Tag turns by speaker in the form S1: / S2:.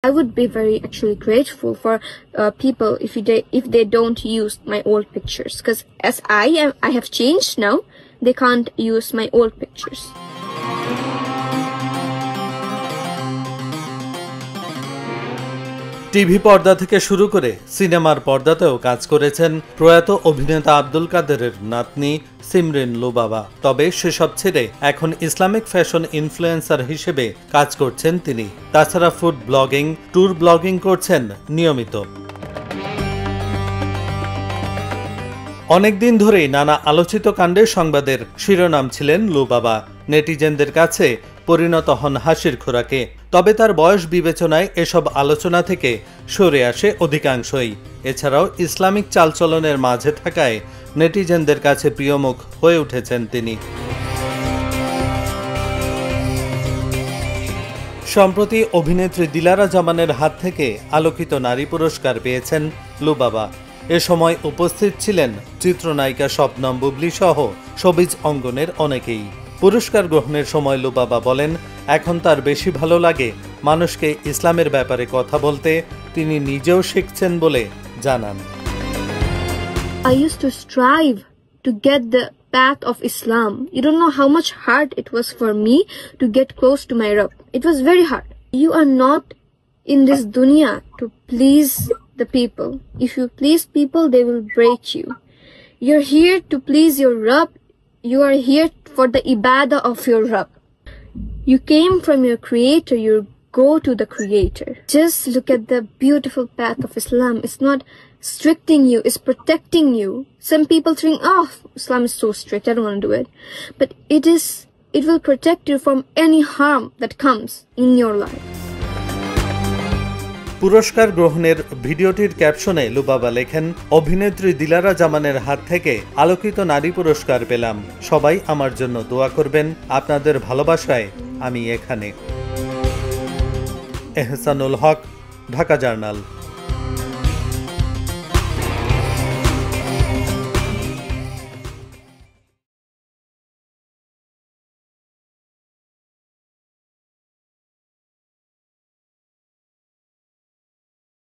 S1: I would be very actually grateful for people if they don't use my old pictures, because as I have changed now, they can't use my old pictures.
S2: TV পর্দা থেকে শুরু করে সিনেমার পর্দাতেও কাজ করেছেন প্রয়াত অভিনেতা আব্দুল কাদেরের নাতনি সিমরিন লুবাবা। তবে সেসব ছেড়ে এখন ইসলামিক ফ্যাশন ইনফ্লুয়েন্সার হিসেবে কাজ করছেন তিনি। তাছাড়া ফুড ব্লগিং, ট্যুর ব্লগিং করছেন নিয়মিত। অনেকদিন ধরেই নানা আলোচিত কাণ্ডের সংবাদের শিরোনাম ছিলেন লুবাবা। নেটিজেনদের কাছে পরিণত হন হাসির খোরাকে। তবে তার বয়স বিবেচনায় এসব আলোচনা থেকে সরে আসে অধিকাংশই। এছাড়াও ইসলামিক চালচলনের মাঝে থাকায় নেটিজেনদের কাছে প্রিয়মুখ হয়ে উঠেছেন তিনি। সম্প্রতি অভিনেত্রী দিলারা জামানের হাত থেকে আলোকিত নারী পুরস্কার পেয়েছেন লুবাবা। এ সময় উপস্থিত ছিলেন চিত্রনায়িকা শবনম বুবলি সহ শোবিজ অঙ্গনের অনেকেই। পুরস্কার গ্রহণের সময় লুবাবা বলেন, এখন তার বেশি ভালো লাগে মানুষকে ইসলামের ব্যাপারে কথা বলতে। তিনি নিজেও শিখছেন বলে জানান।
S1: I used to strive to get the path of Islam. You don't know how much hard it was for me to get close to my Rabb. It was very hard. You are not in this dunya to please the people. If you please people, they will break you. You're here to please your Rabb. You are here for the ibadah of your Rabb. You came from your creator, you go to the creator. Just look at the beautiful path of Islam. It's not restricting you, it's protecting you. Some people think, oh, Islam is so strict, I don't want to do it. But it will protect you from any harm that comes in your life.
S2: পুরস্কার গ্রহণের ভিডিওটির ক্যাপশনে লুবাবা লেখেন, অভিনেত্রী দিলারা জামানের হাত থেকে আলোকিত নারী পুরস্কার পেলাম। সবাই আমার জন্য দোয়া করবেন। আপনাদের ভালোবাসায় আমি এখানে। এহসানুল হক, ঢাকা জার্নাল।